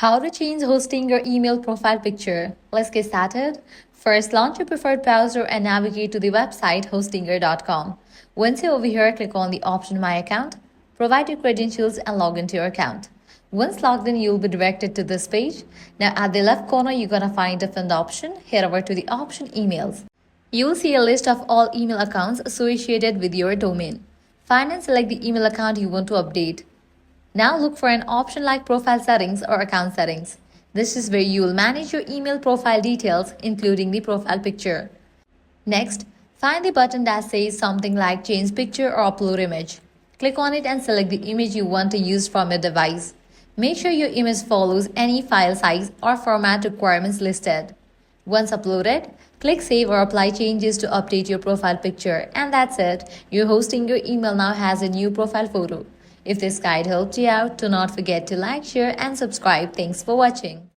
How to change hosting your email profile picture. Let's get started. First, launch your preferred browser and navigate to the website hostinger.com. Once you're over here, click on the option My Account. Provide your credentials and log into your account. Once logged in, you'll be directed to this page. Now at the left corner, you're going to find a different option. Head over to the option Emails. You'll see a list of all email accounts associated with your domain. Find and select the email account you want to update. Now look for an option like Profile Settings or Account Settings. This is where you will manage your email profile details, including the profile picture. Next, find the button that says something like Change Picture or Upload Image. Click on it and select the image you want to use from your device. Make sure your image follows any file size or format requirements listed. Once uploaded, click Save or Apply changes to update your profile picture. And that's it. Your hosting your email now has a new profile photo. If this guide helped you out, do not forget to like, share, and subscribe. Thanks for watching.